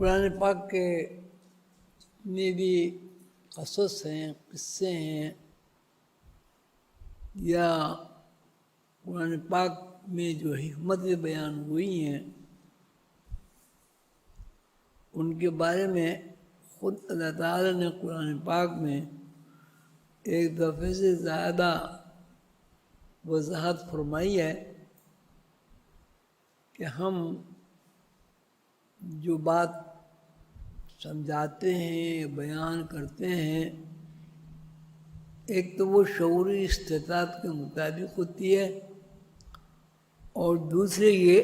قرآن پاک کے جتنے بھی قصص ہیں، قصے ہیں، یا قرآن پاک میں جو حکمتیں بیان ہوئی ہیں، ان کے بارے میں خود اللہ تعالیٰ نے قرآن پاک میں ایک دفعے سے زیادہ وضاحت فرمائی ہے کہ ہم جو بات سمجھاتے ہیں، بیان کرتے ہیں، ایک تو وہ شعوری استطاعت کے مطابق ہوتی ہے، اور دوسرے یہ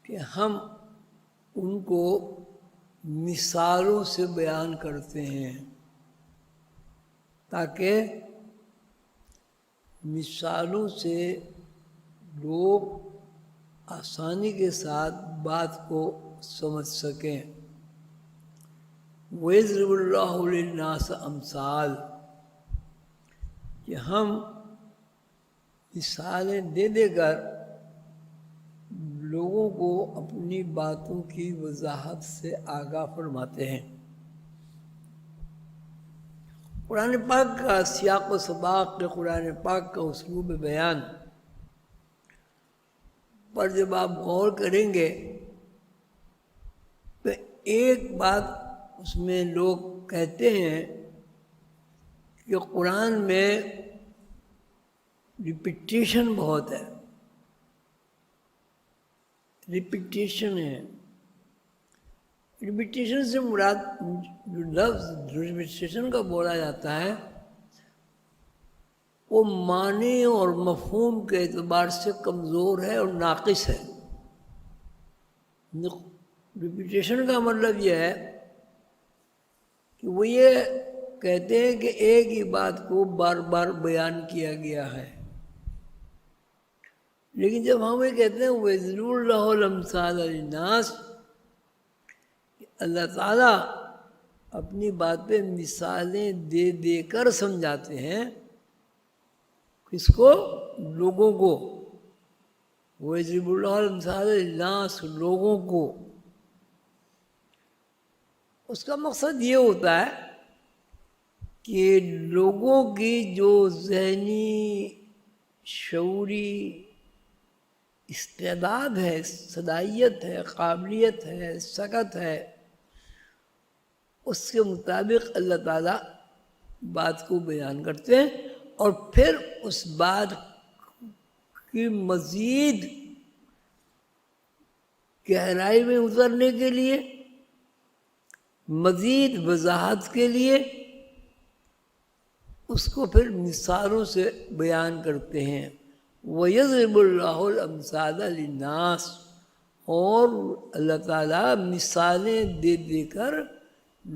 کہ ہم ان کو مثالوں سے بیان کرتے ہیں تاکہ مثالوں سے لوگ آسانی کے ساتھ بات کو سمجھ سکیں۔ وَيَضْرِبُ اللَّهُ لِلنَّاسِ أَمْثَالَ، کہ ہم مثالیں دے دے کر لوگوں کو اپنی باتوں کی وضاحت سے آگاہ فرماتے ہیں۔ قرآن پاک کا سیاق و سباق کے قرآن پاک کا اسلوب بیان پر جب آپ غور کریں گے تو ایک بات اس میں لوگ کہتے ہیں کہ قرآن میں ریپیٹیشن بہت ہے، ریپیٹیشن ہے۔ ریپیٹیشن سے مراد جو لفظ ریپیٹیشن کا بولا جاتا ہے وہ معنی اور مفہوم کے اعتبار سے کمزور ہے اور ناقص ہے۔ ریپیٹیشن کا مطلب یہ ہے کہ وہ یہ کہتے ہیں کہ ایک ہی بات کو بار بار بیان کیا گیا ہے، لیکن جب ہم یہ کہتے ہیں وَيَضْرِبُ اللَّهُ الْأَمْثَالَ لِلنَّاسِ، اللہ تعالیٰ اپنی بات پہ مثالیں دے دے کر سمجھاتے ہیں، کس کو؟ لوگوں کو۔ وَيَضْرِبُ اللَّهُ الْأَمْثَالَ لِلنَّاسِ، لوگوں کو۔ اس کا مقصد یہ ہوتا ہے کہ لوگوں کی جو ذہنی شعوری استعداد ہے، صلاحیت ہے، قابلیت ہے، سکت ہے، اس کے مطابق اللہ تعالیٰ بات کو بیان کرتے ہیں، اور پھر اس بات کی مزید گہرائی میں اترنے کے لیے، مزید وضاحت کے لیے اس کو پھر مثالوں سے بیان کرتے ہیں۔ وَيَضْرِبُ اللَّهُ الْأَمْثَالَ لِلنَّاسِ، اور اللہ تعالیٰ مثالیں دے دے کر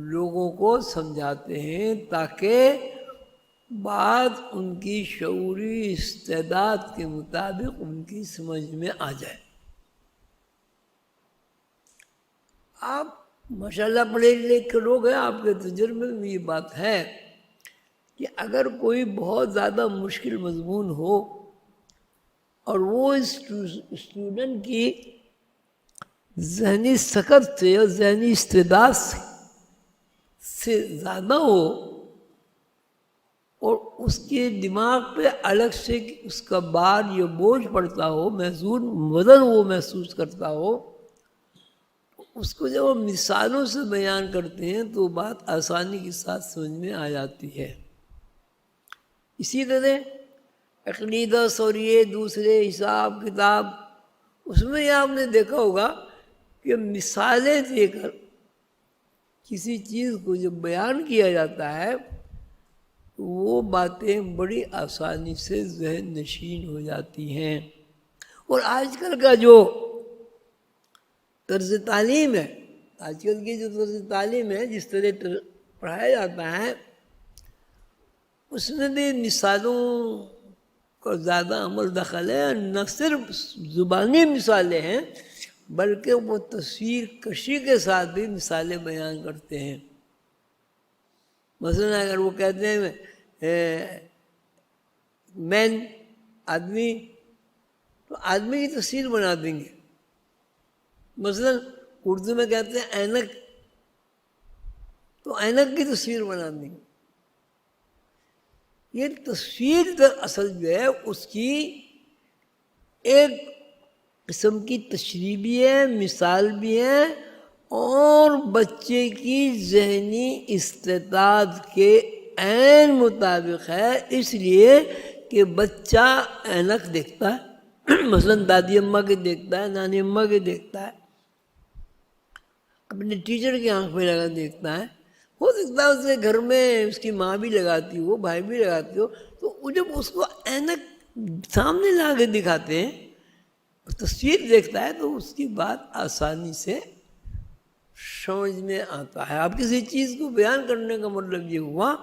لوگوں کو سمجھاتے ہیں تاکہ بات ان کی شعوری استعداد کے مطابق ان کی سمجھ میں آ جائے۔ آپ ماشاءاللہ پڑھے لکھے لوگ ہیں، آپ کے تجربے میں یہ بات ہے کہ اگر کوئی بہت زیادہ مشکل مضمون ہو اور وہ اسٹوڈنٹ کی ذہنی سکت سے اور ذہنی استعداد سے زیادہ ہو، اور اس کے دماغ پہ الگ سے اس کا بار یا بوجھ پڑتا ہو، وزن وہ محسوس کرتا ہو، اس کو جب وہ مثالوں سے بیان کرتے ہیں تو بات آسانی کے ساتھ سمجھ میں آ جاتی ہے۔ اسی طرح عقیدہ سوریے، دوسرے حساب کتاب، اس میں آپ نے دیکھا ہوگا کہ مثالیں دے کر کسی چیز کو جب بیان کیا جاتا ہے وہ باتیں بڑی آسانی سے ذہن نشین ہو جاتی ہیں۔ اور آج کل کا جو طرز تعلیم ہے، آج کل کی جو طرز تعلیم ہے، جس طرح پڑھایا جاتا ہے، اس میں بھی مثالوں کا زیادہ عمل دخل ہے۔ نہ صرف زبانی مثالیں ہیں بلکہ وہ تصویر کشی کے ساتھ بھی مثالیں بیان کرتے ہیں۔ مثلا اگر وہ کہتے ہیں مین آدمی، تو آدمی کی تصویر بنا دیں گے، مثلا اردو میں کہتے ہیں اینک، تو اینک کی تصویر بنا دیں. یہ تصویر در اصل جو ہے اس کی ایک قسم کی تشریح بھی ہے، مثال بھی ہے، اور بچے کی ذہنی استعداد کے عین مطابق ہے. اس لیے کہ بچہ اینک دیکھتا ہے، مثلا دادی اماں کے دیکھتا ہے، نانی اماں کے دیکھتا ہے، اپنے ٹیچر کی آنکھ پہ لگا دیکھتا ہے. ہو سکتا ہے اس کے گھر میں اس کی ماں بھی لگاتی ہو، بھائی بھی لگاتی ہو، تو وہ جب اس کو اینک سامنے لا کے دکھاتے ہیں، تصویر دیکھتا ہے، تو اس کی بات آسانی سے سمجھ میں آتا ہے. اب کسی چیز کو بیان کرنے کا مطلب یہ ہوا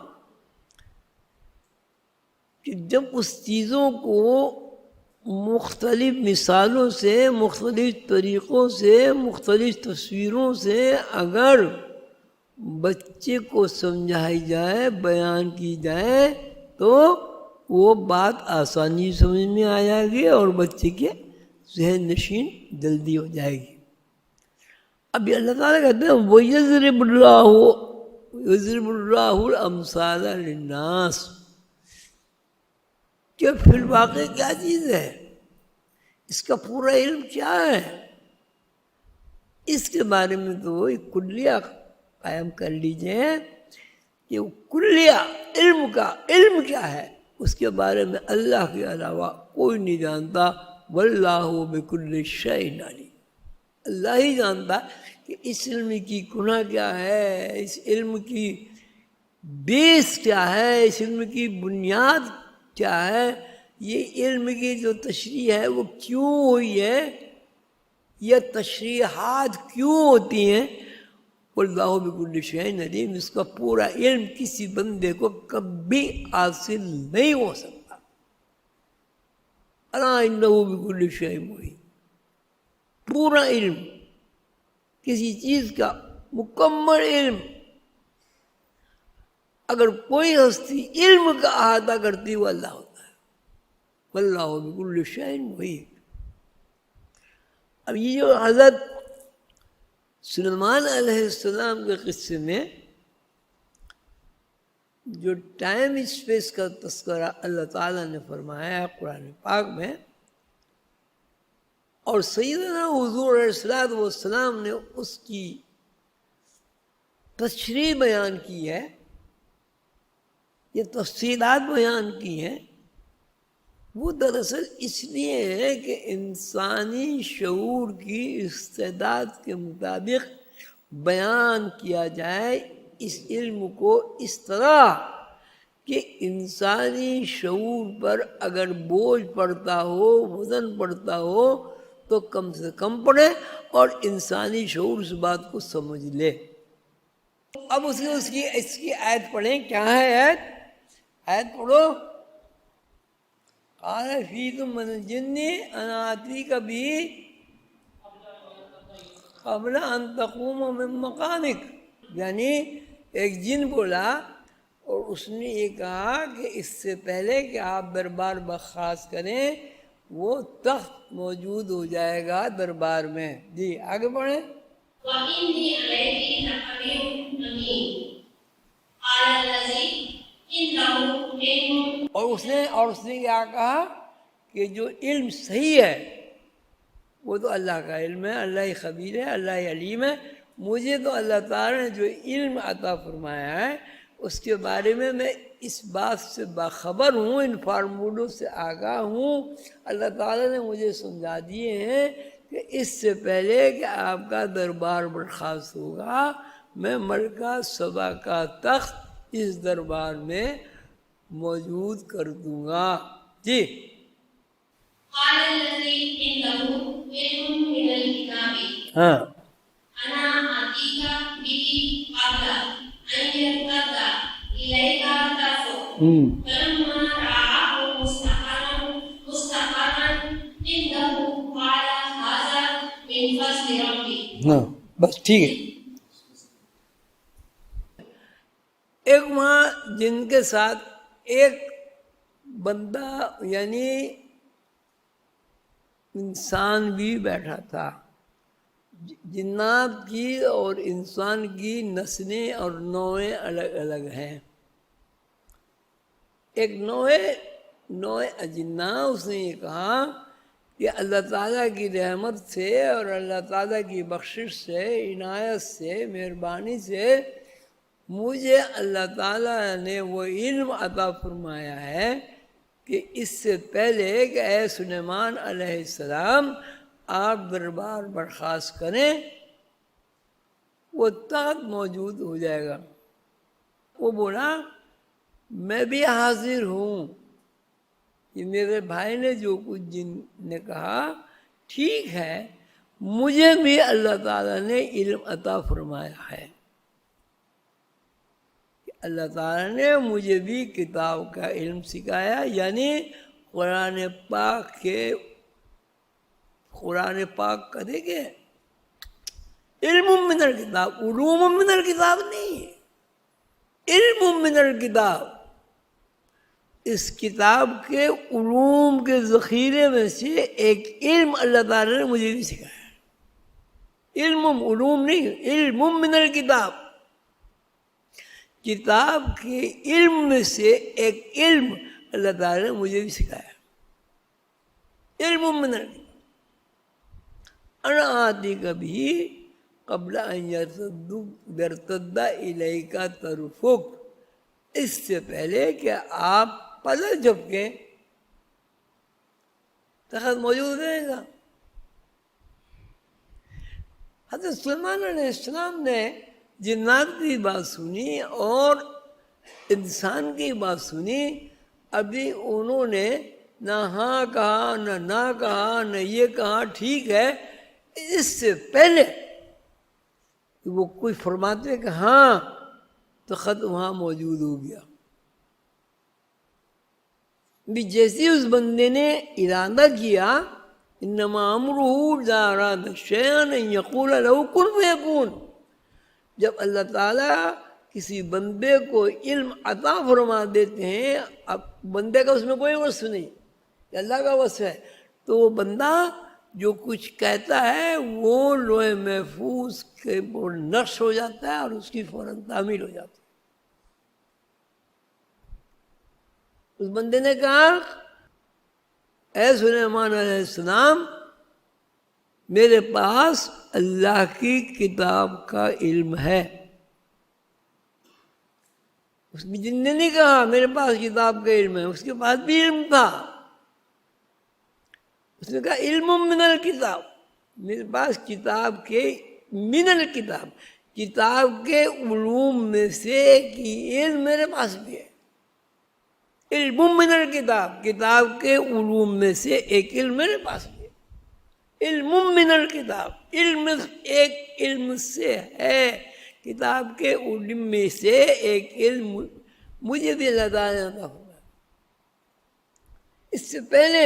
کہ جب اس چیزوں کو مختلف مثالوں سے، مختلف طریقوں سے، مختلف تصویروں سے اگر بچے کو سمجھائی جائے، بیان کی جائے، تو وہ بات آسانی سمجھ میں آ جائے گی اور بچے کے ذہن نشین جلدی ہو جائے گی. اب یہ اللہ تعالیٰ کہتے ہیں وَيَضْرِبُ اللَّهُ الْأَمْثَالَ لِلنَّاسِ، کہ فی الواقع کیا چیز ہے، اس کا پورا علم کیا ہے، اس کے بارے میں تو ایک کلیہ قائم کر لیجئے کہ کلیہ علم کا علم کیا ہے، اس کے بارے میں اللہ کے علاوہ کوئی نہیں جانتا. وَاللَّهُ بِكُلِّ شَيْءٍ عَلِيمٌ، اللہ ہی جانتا کہ اس علم کی گناہ کیا ہے، اس علم کی بیس کیا ہے، اس علم کی بنیاد کیا ہے، یہ علم کی جو تشریح ہے وہ کیوں ہوئی ہے، یہ تشریحات کیوں ہوتی ہیں. واللہ بکل شیء علیم، اس کا پورا علم کسی بندے کو کبھی حاصل نہیں ہو سکتا. الا انہ بکل شیء محیط، پورا علم، کسی چیز کا مکمل علم. اگر کوئی ہستی علم کا احاطہ کرتی وہ اللہ ہوتا ہے. واللہ بکل شیء محیط. اب یہ جو حضرت سلیمان علیہ السلام کے قصے میں جو ٹائم اسپیس کا تذکرہ اللہ تعالیٰ نے فرمایا ہے قرآن پاک میں، اور سیدنا حضور علیہ السلام نے اس کی تشریح بیان کی ہے، یہ تفصیلات بیان کی ہیں، وہ دراصل اس لیے ہے کہ انسانی شعور کی استعداد کے مطابق بیان کیا جائے اس علم کو اس طرح کہ انسانی شعور پر اگر بوجھ پڑتا ہو، وزن پڑتا ہو، تو کم سے کم پڑے اور انسانی شعور اس بات کو سمجھ لے. اب اس کی آیت پڑھیں. کیا ہے آیت؟ آیت پڑھو. قال فیکم من الجن انا آتیک بہ قبل ان تقوم من مقامک. یعنی ایک جن بولا اور اس نے یہ کہا کہ اس سے پہلے کہ آپ دربار برخاست کریں وہ تخت موجود ہو جائے گا دربار میں. جی آگے پڑھیں. وَإِنِّي عَلَيْكِ لَحَفِيظٌ أَمِينٌ قَالَ الَّذِي إِنَّهُ عِلْمٌ. اور اس نے کیا کہا کہ جو علم صحیح ہے وہ تو اللہ کا علم ہے، اللہ ہی خبیر ہے، اللہ ہی علیم ہے. مجھے تو اللہ تعالیٰ نے جو علم عطا فرمایا ہے اس کے بارے میں اس بات سے باخبر ہوں، ان فارمولوں سے آگاہ ہوں. اللہ تعالیٰ نے مجھے سمجھا دیے ہیں کہ اس سے پہلے کہ آپ کا دربار برخاست ہوگا میں ملکہ سبا کا تخت اس دربار میں موجود کر دوں گا. جی. قال الذي عنده علم من الكتاب انا آتيك به قبل ان يرتد اليك طرفك فلما رآه مستقرا عنده قال هذا من فضل ربي. بس ٹھیک ہے. ایک وہاں جن کے ساتھ ایک بندہ یعنی انسان بھی بیٹھا تھا جنات کی اور انسان کی نسلیں اور نوعیں الگ الگ ہیں. ایک نوع اجنہ، اس نے یہ کہا کہ اللہ تعالیٰ کی رحمت سے اور اللہ تعالیٰ کی بخشش سے، عنایت سے، مہربانی سے مجھے اللہ تعالیٰ نے وہ علم عطا فرمایا ہے کہ اس سے پہلے کہ اے سلیمان علیہ السلام آپ دربار برخاست کریں، وہ تخت موجود ہو جائے گا. وہ بولا میں بھی حاضر ہوں. یہ میرے بھائی نے جو کچھ جن نے کہا ٹھیک ہے، مجھے بھی اللہ تعالیٰ نے علم عطا فرمایا ہے. اللہ تعالیٰ نے مجھے بھی کتاب کا علم سکھایا، یعنی قرآن پاک کا دیکھیں علم من الکتاب، علوم من الکتاب نہیں، علم من الکتاب. اس کتاب کے علوم کے ذخیرے میں سے ایک علم اللہ تعالیٰ نے مجھے بھی سکھایا. علم علوم نہیں، علم من الکتاب، کتاب کے علم میں سے ایک علم اللہ تعالیٰ نے مجھے بھی سکھایا. علم من الکتاب. انا آتی کبھی قبل ان یرتد الیک طرفک، اس سے پہلے کہ آپ پلک جھپکیں تخت موجود رہے گا. حضرت سلیمان علیہ السلام نے جنات کی بات سنی اور انسان کی بات سنی. ابھی انہوں نے نہ ہاں کہا، نہ کہا، نہ یہ کہا ٹھیک ہے. اس سے پہلے وہ کوئی فرماتے کہ ہاں تو خط وہاں موجود ہو گیا. بھی جیسے اس بندے نے ارادہ کیا، انما امرہ اذا اراد شیئا ان یقول له کن فیکون. جب اللہ تعالیٰ کسی بندے کو علم عطا فرما دیتے ہیں، اب بندے کا اس میں کوئی وصف نہیں، اللہ کا وصف ہے، تو وہ بندہ جو کچھ کہتا ہے وہ لوح محفوظ کے نقش ہو جاتا ہے اور اس کی فوراً تعمیل ہو جاتی ہے. اس بندے نے کہا اے سلیمان علیہ السلام میرے پاس اللہ کی کتاب کا علم ہے. اس جن نے نہیں کہا میرے پاس کتاب کا علم ہے، اس کے پاس بھی علم تھا. اس نے کہا علم من الکتاب، میرے پاس کتاب کے من الکتاب، کتاب کے علوم میں سے کی علم میرے پاس بھی ہے. علم من الکتاب، کتاب کے علوم میں سے ایک علم میرے پاس بھی ہے. علم من الکتاب، علم ایک علم سے ہے، کتاب کے علم میں سے ایک علم مجھے بھی اللہ تعالیٰ نے عطا فرمایا. اس سے پہلے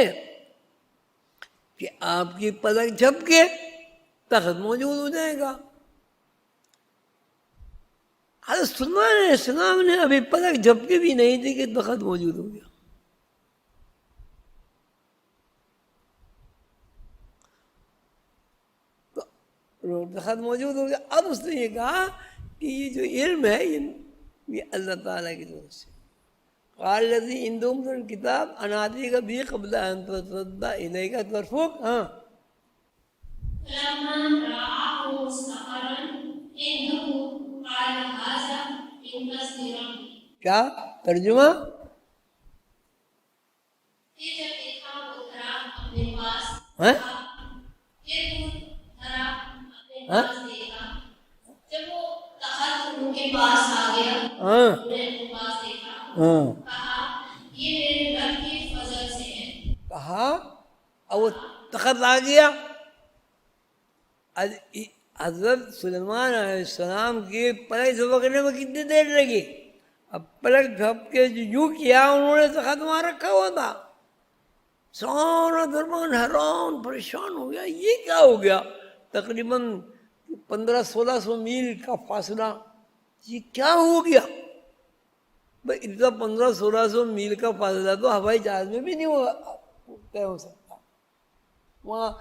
کہ آپ کی پلک جھپ کے تخت موجود ہو جائے گا. حضرت سلیمان علیہ السلام نے ابھی پلک جھپکی بھی نہیں تھی کہ تخت موجود ہو گیا. تو تخت موجود ہو گیا. اب اس نے یہ کہا کہ یہ جو علم ہے یہ اللہ تعالیٰ کی طرف سے. قال الذی عنده الکتاب انا آتیک به قبل ان ترتد الیک طرفک. ہاں فلما رآه مستقرا عنده قال هذا من فضل ربي. کیا ترجمہ؟ پھر جب دیکھا وہ دھرا اپنے پاس ہاں پھر وہ دھرا اپنے پاس دیکھا. جب وہ تخت ان کے پاس آ گیا ہاں انہوں نے اپنے پاس دیکھا، ہاں کہا یہ میرے رب کی فضل سے ہے. کہا اور وہ تخت آ گیا. حضرت سلیمان علیہ السلام کی پلک جھپکنے میں کتنی دیر لگی؟ اب پلک جھپ کے جو کیا انہوں نے تخت وہاں رکھا ہوا تھا. سارا دربار حیران پریشان ہو گیا، یہ کیا ہو گیا؟ تقریباً 1500-1600 میل کا فاصلہ، یہ کیا ہو گیا؟ بھائی اتنا 1500-1600 میل کا فاصلہ تو ہوائی جہاز میں بھی نہیں طے ہو سکتا. وہاں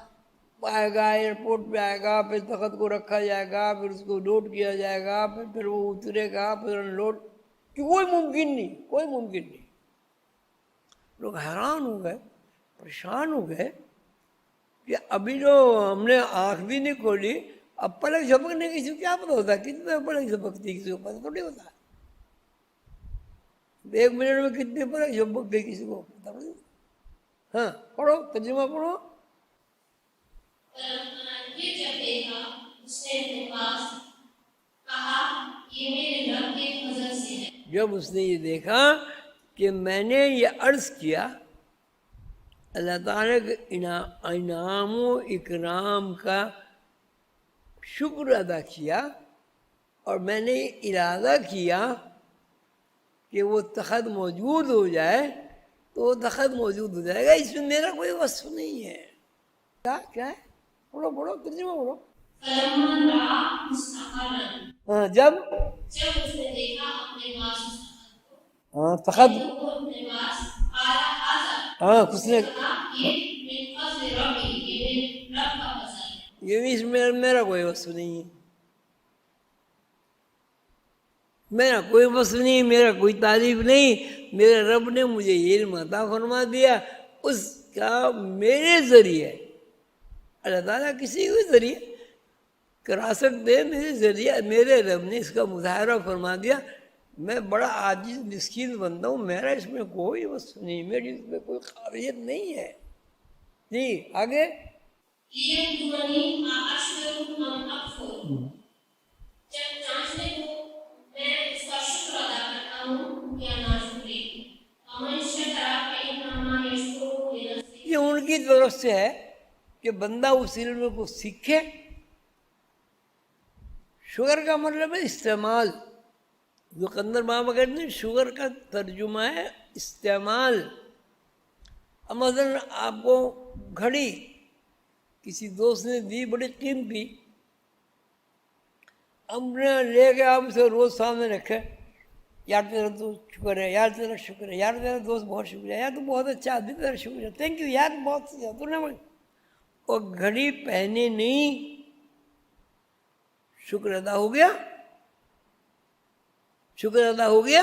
آئے گا، ایئرپورٹ پہ آئے گا، پھر تخت کو رکھا جائے گا، پھر اس کو لوڈ کیا جائے گا، پھر وہ اترے گا، پھر لوڈ، کوئی ممکن نہیں، کوئی ممکن نہیں. لوگ حیران ہو گئے، پریشان ہو گئے کہ ابھی جو ہم نے آنکھ بھی نہیں کھولی، اب پلک جھپکنے کسی کو کیا پتا ہوتا ہے؟ کتنے پلک جھپکتی کسی کو پتا تھوڑی ہوتا ہے. 1 منٹ میں کتنے پلک جھپک گئی کسی کو پتا نہیں. ہاں پڑھو، ترجمہ پڑھو. یہ جب دیکھا اس نے اپنے پاس کہا یہ میرے رب کے فضل سے ہے. جب اس نے یہ دیکھا کہ میں نے یہ عرض کیا، اللہ تعالیٰ کے انعام و اکرام کا شکر ادا کیا، اور میں نے ارادہ کیا کہ وہ تخت موجود ہو جائے، تو وہ تخت موجود ہو جائے گا. اس میں میرا کوئی وصف نہیں ہے. کیا ہے؟ پڑھو پڑھو، ترجمہ پڑھو. فلما رأى مستقرا، ہاں جب اس نے دیکھا اپنے پاس اس تخت کو، ہاں تخت، وہ اپنے پاس قال هذا، ہاں کس نے، کہا یہ من فضل ربی، یہ میرے رب کا فضل ہے. یہ بھی اس میں میرا کوئی وصف نہیں ہے. میرا کوئی وصف نہیں، میرا کوئی تعریف نہیں. میرے رب نے مجھے یہ علم عطا فرما دیا، اس کا میرے ذریعے. اللہ تعالیٰ کسی کے ذریعے کرا سکتے ہیں، میرے ذریعے میرے رب نے اس کا مظاہرہ فرما دیا. میں بڑا عاجز مسکین بندہ ہوں، میرا اس میں کوئی وصف نہیں، میری اس میں کوئی قابلیت نہیں ہے. جی آگے. لیبلونی اشکر ام اکفر، جب جانچنے کو میں اس کا شکر ادا کرتا ہوں یا ناشکری. ومن شکر فإنما یشکر لنفسہ، یہ ان کی طرف سے ہے کہ بندہ اس علم کو سیکھے. شکر کا مطلب ہے استعمال. جو قندر بابا کہتے ہیں شکر کا ترجمہ ہے استعمال. اب مثلا آپ کو گھڑی کسی دوست نے دی، بڑی قیمتی، ہم نے لے کے آپ اسے روز سامنے رکھے، یار تیرا دوست شکر ہے، یار تیرا شکر ہے، یار تیرا دوست بہت شکریہ، یار تو بہت اچھا آدمی، تیرا شکریہ، تھینک یو یار، بہت تو نے. اور گھڑی پہنے نہیں، شکر ادا ہو گیا؟ شکر ادا ہو گیا؟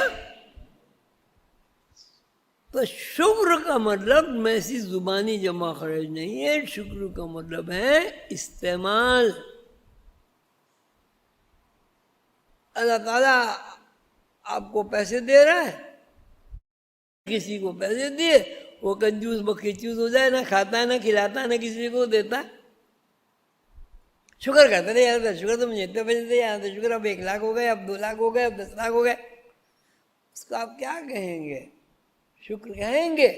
تو شکر کا مطلب میسی زبانی جمع خرچ نہیں ہے. شکر کا مطلب ہے استعمال. اللہ تعالیٰ آپ کو پیسے دے رہا ہے، کسی کو پیسے دیے، وہ کنجوس بخیچوس ہو جائے، نہ کھاتا ہے نہ کھلاتا ہے نہ کسی کو دیتا. شکر کرتے رہے یار، شکر تو مجھے اتنے پیسے دے، یار تو شکر اب 1 لاکھ ہو گئے، اب 2 لاکھ ہو گئے، اب 10 لاکھ ہو گئے. اس کو آپ کیا کہیں گے؟ شکر کہیں گے؟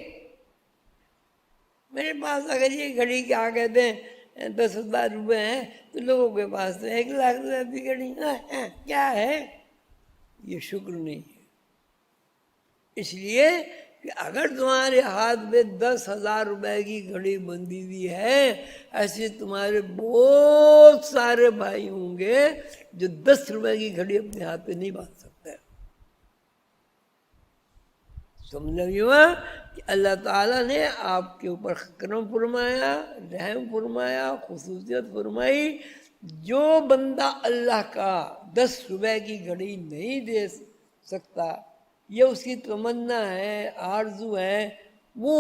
میرے پاس اگر یہ گھڑی کیا کہتے ہیں 10,000 روپے ہیں، تو لوگوں کے پاس تو 1 لاکھ روپے کی گھڑی کیا ہے؟ یہ شکر نہیں ہے. اس لیے کہ اگر تمہارے ہاتھ میں 10,000 روپے کی گھڑی بندھی ہوئی ہے، ایسے تمہارے بہت سارے بھائی ہوں گے جو 10 روپے کی گھڑی اپنے ہاتھ پہ نہیں باندھ سکتے. سمجھ ہوا کہ اللہ تعالیٰ نے آپ کے اوپر کرم فرمایا، رحم فرمایا، خصوصیت فرمائی. جو بندہ اللہ کا 10 روپے کی گھڑی نہیں دے سکتا، یہ اس کی تمنا ہے، آرزو ہے، وہ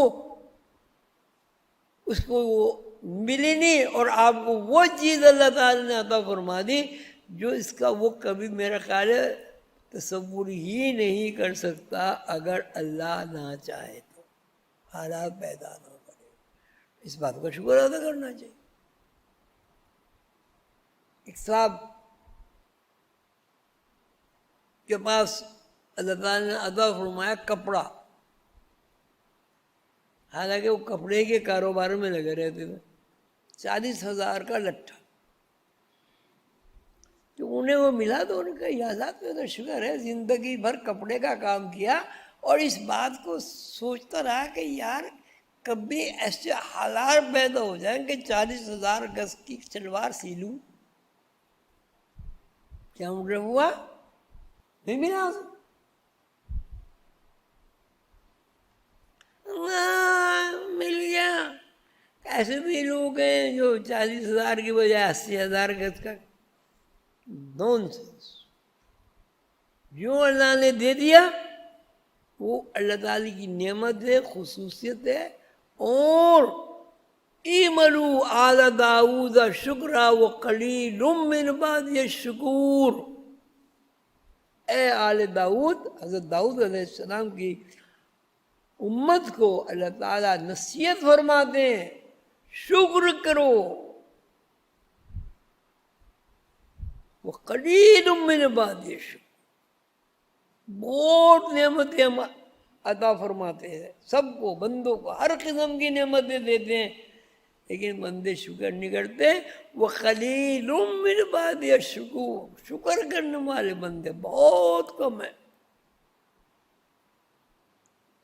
اس کو وہ ملی نہیں، اور آپ کو وہ چیز اللہ تعالیٰ نے عطا فرما دی جو اس کا وہ کبھی میرا خیال ہے تصور ہی نہیں کر سکتا اگر اللہ نہ چاہے تو، حالات پیدا نہ کرے. اس بات کا شکر ادا کرنا چاہیے. ایک صاحب کے پاس اللہ تعالیٰ نے عطا فرمایا کپڑا، حالانکہ وہ کپڑے کے کاروبار میں لگے رہتے تھے. 40,000 کا لٹھا. تو انہیں وہ ملا تو انہوں نے کہا یا اللہ تو تو شکر ہے، زندگی بھر کپڑے کا کام کیا اور اس بات کو سوچتا رہا کہ یار کبھی ایسے حالات پیدا ہو جائیں کہ 40,000 گز کی شلوار سی لوں. کیا مطلب ہوا؟ نہیں ملا اسے. مل گیا. ایسے بھی لوگ ہیں جو 40,000 کی بجائے 80,000 گز کا نون سینس. جو اللہ نے دے دیا وہ اللہ تعالی کی نعمت ہے، خصوصیت ہے. اور اعملوا آل داؤد شکرا وقلیل من عبادی الشکور. اے آل داؤد، حضرت داؤد علیہ السلام کی امت کو اللہ تعالیٰ نصیحت فرماتے ہیں شکر کرو. وقلیل من عبادی الشکور. بہت نعمتیں ہم عطا فرماتے ہیں سب کو، بندوں کو ہر قسم کی نعمتیں دیتے ہیں، لیکن بندے شکر نہیں کرتے. وَقَلِيلٌ مِّنْ عِبَادِيَ الشُّكُورُ. شکر کرنے والے بندے بہت کم ہیں.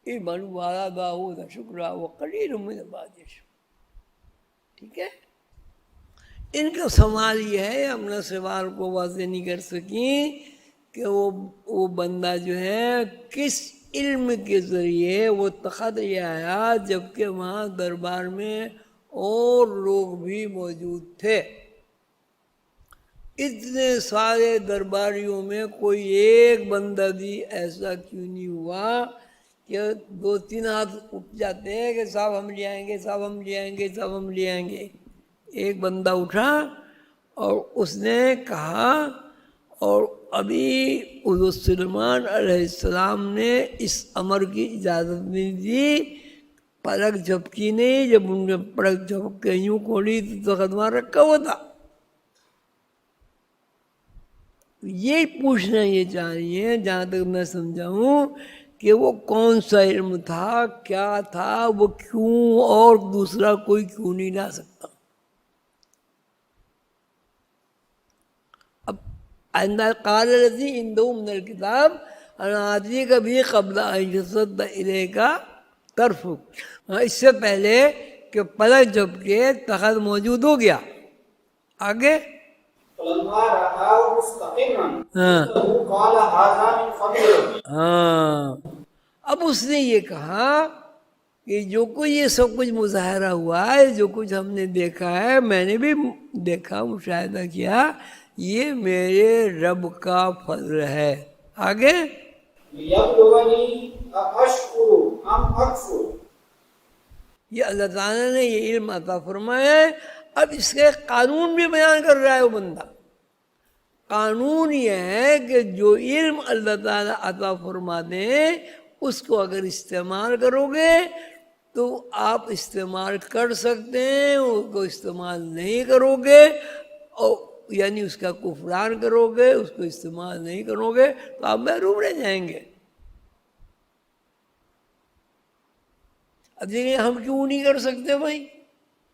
اعملوا آل داؤد شکرا وقلیل من عبادی الشکور. ٹھیک ہے. ان کا سوال یہ ہے، اپنا سوال کو واضح نہیں کر سکیں کہ وہ بندہ جو ہے کس علم کے ذریعے وہ تخت لے آیا جبکہ وہاں دربار میں اور لوگ بھی موجود تھے. اتنے سارے درباریوں میں کوئی ایک بندہ بھی ایسا کیوں نہیں ہوا کہ 2-3 ہاتھ اٹھ جاتے ہیں کہ صاحب ہم لے آئیں گے، صاحب ہم لے آئیں گے، صاحب ہم لے آئیں گے. ایک بندہ اٹھا اور اس نے کہا، اور ابھی حضرت سلیمان علیہ السلام نے اس امر کی اجازت نہیں دی. پلک جھپکی نہیں. جب ان نے پلک جھپک کے یوں کھولی تو تخت رکھا ہوا تھا. یہ پوچھنا یہ چاہیے جہاں تک میں سمجھا ہوں کہ وہ کون سا علم تھا، کیا تھا، وہ کیوں اور دوسرا کوئی کیوں نہیں لا سکتا. اب آئندہ قال الذی عنده من الکتاب انا آتیک بھی قبل ان یرتد الیک طرفک. اس سے پہلے کہ پلک جھپ کے تخت موجود ہو گیا. آگے فلما رآه مستقرا قال هذا من فضل ربي. اب اس نے یہ کہا کہ جو کوئی یہ سب کچھ مظاہرہ ہوا ہے، جو کچھ ہم نے دیکھا ہے، میں نے بھی دیکھا، مشاہدہ کیا، یہ میرے رب کا فضل ہے. آگے لِيَبْلُوَنِي أَأَشْكُرُ أَمْ أَكْفُرُ. یہ اللہ تعالیٰ نے یہ علم عطا فرمایا ہے. اب اس کے قانون بھی بیان کر رہا ہے وہ بندہ. قانون یہ ہے کہ جو علم اللہ تعالیٰ عطا فرما دیں اس کو اگر استعمال کرو گے تو آپ استعمال کر سکتے ہیں، اس کو استعمال نہیں کرو گے یعنی اس کا کفران کرو گے، اس کو استعمال نہیں کرو گے تو آپ محروم رہ جائیں گے. اب دیکھیں ہم کیوں نہیں کر سکتے بھائی؟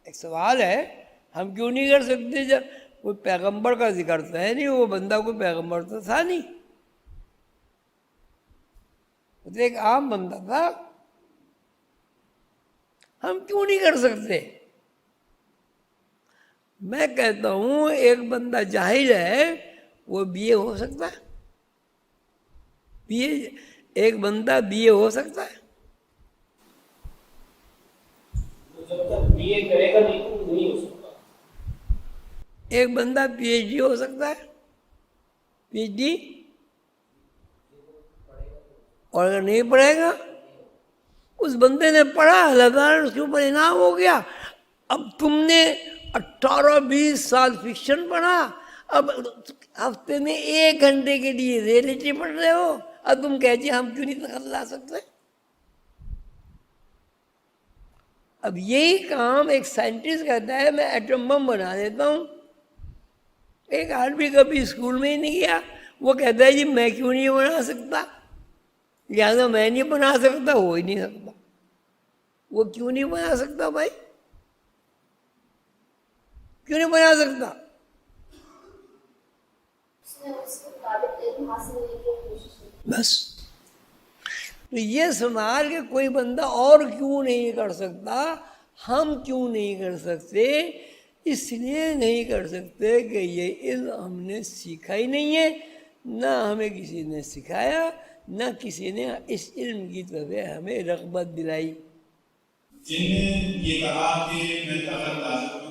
ایک سوال ہے، ہم کیوں نہیں کر سکتے؟ جب کوئی پیغمبر کا ذکر تو ہے نہیں، وہ بندہ کوئی پیغمبر تو تھا نہیں، وہ تو ایک عام بندہ تھا. ہم کیوں نہیں کر سکتے؟ میں کہتا ہوں ایک بندہ جاہل ہے وہ بی اے ہو سکتا ہے؟ ایک بندہ بی اے ہو سکتا ہے؟ جب تک بی اے کرے گا نہیں ہو سکتا. ایک بندہ پی ایچ ڈی ہو سکتا ہے؟ پی ایچ ڈی اور اگر نہیں پڑھے گا، اس بندے نے پڑھا، اللہ تعالیٰ نے اس کے اوپر انعام ہو گیا. اب تم نے 18-20 سال فکشن پڑھا، اب ہفتے میں 1 گھنٹے کے لیے ریئلٹی پڑھ رہے ہو، اب تم کہتے ہم کیوں نہیں تخت لا سکتے؟ اب یہی کام ایک سائنٹسٹ کہتا ہے میں ایٹم بم بنا دیتا ہوں. ایک آدمی کبھی اسکول میں ہی نہیں گیا، وہ کہتا ہے جی میں کیوں نہیں بنا سکتا، لہٰذا میں نہیں بنا سکتا، ہو ہی نہیں سکتا. وہ کیوں نہیں بنا سکتا بھائی؟ کیوں نہیں بنا سکتا؟ بس تو یہ سوال کہ کوئی بندہ اور کیوں نہیں کر سکتا، ہم کیوں نہیں کر سکتے؟ اس لیے نہیں کر سکتے کہ یہ علم ہم نے سیکھا ہی نہیں ہے، نہ ہمیں کسی نے سکھایا، نہ کسی نے اس علم کی طرف ہمیں رغبت دلائی. جن نے یہ کہا کہ میں طاقت لا سکتا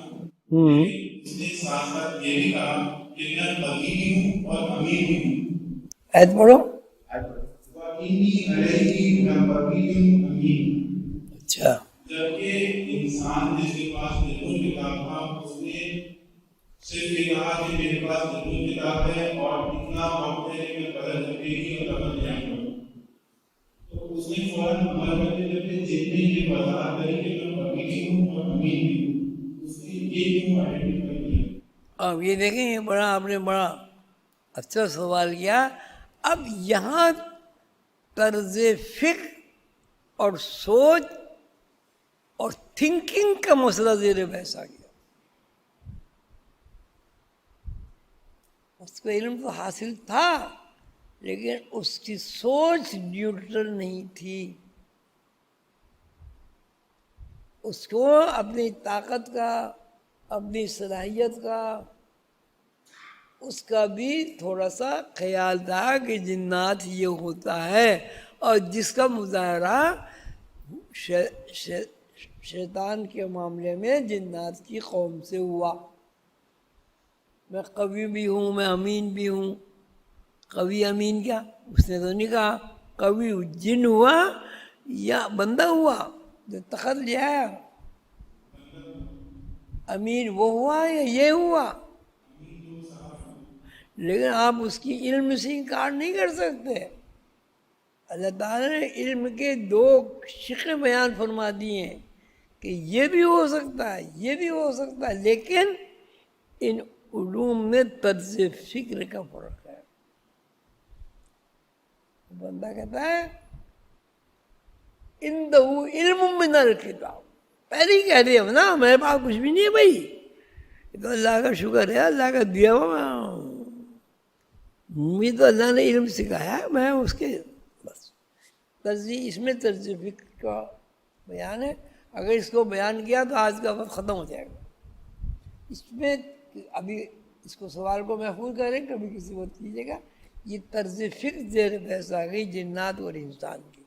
ہوں، اس نے ساتھ ساتھ یہ بھی کہا کہ میں قوی بھی ہوں اور امیر بھی ہوں۔ ایت پڑھو۔ وَإِنِّي عَلَيْهِ لَقَوِيٌّ أَمِينٌ۔ اچھا، جبکہ انسان جس کے پاس علم کتاب تھا، اس نے صرف یہ کہا کہ میرے پاس علم کتاب ہے اور اتنا وقت ہے کہ میں بدل تبدیلی اور عمل بیان کروں، تو اس نے فوراً عمل کرنے لگے۔ جن نے یہ وضاحت کری کہ میں قوی بھی ہوں اور امین بھی ہوں، اس نے یہ کیوں آئیڈینٹیفائی کیا؟ اب یہ دیکھیں، یہ بڑا آپ نے بڑا اچھا سوال کیا۔ اب یہاں طرز فکر اور سوچ اور تھنکنگ کا مسئلہ زیر بحث آ گیا۔ اس کو علم تو حاصل تھا، لیکن اس کی سوچ نیوٹرل نہیں تھی۔ اس کو اپنی طاقت کا، اپنی صلاحیت کا، اس کا بھی تھوڑا سا خیال تھا کہ جنات یہ ہوتا ہے، اور جس کا مظاہرہ شیطان کے معاملے میں جنات کی قوم سے ہوا۔ میں قوی بھی ہوں، میں امین بھی ہوں۔ قوی امین کیا؟ اس نے تو نہیں کہا۔ قوی جن ہوا یا بندہ ہوا جو تخت لے آیا؟ امین وہ ہوا یا یہ ہوا؟ لیکن آپ اس کی علم سے انکار نہیں کر سکتے۔ اللہ تعالیٰ نے علم کے دو شقیں بیان فرما دی ہیں کہ یہ بھی ہو سکتا ہے، یہ بھی ہو سکتا ہے، لیکن ان علوم میں طرز فکر کا فرق ہے۔ بندہ کہتا ہے اندہ علم من الکتاب، پہلے ہی کہہ دیا نا میرے پاس کچھ بھی نہیں ہے بھائی، یہ تو اللہ کا شکر ہے، اللہ کا دیا ہوا، مجھے تو اللہ نے علم سکھایا ہے، میں اس کے بس اس میں طرز فکر کا بیان ہے۔ اگر اس کو بیان کیا تو آج کا وقت ختم ہو جائے گا۔ اس میں ابھی اس کو سوال کو محفوظ کریں، کبھی کسی وقت کیجیے گا۔ یہ طرز فکر زیر بحث آ گئی جنات اور انسان کی۔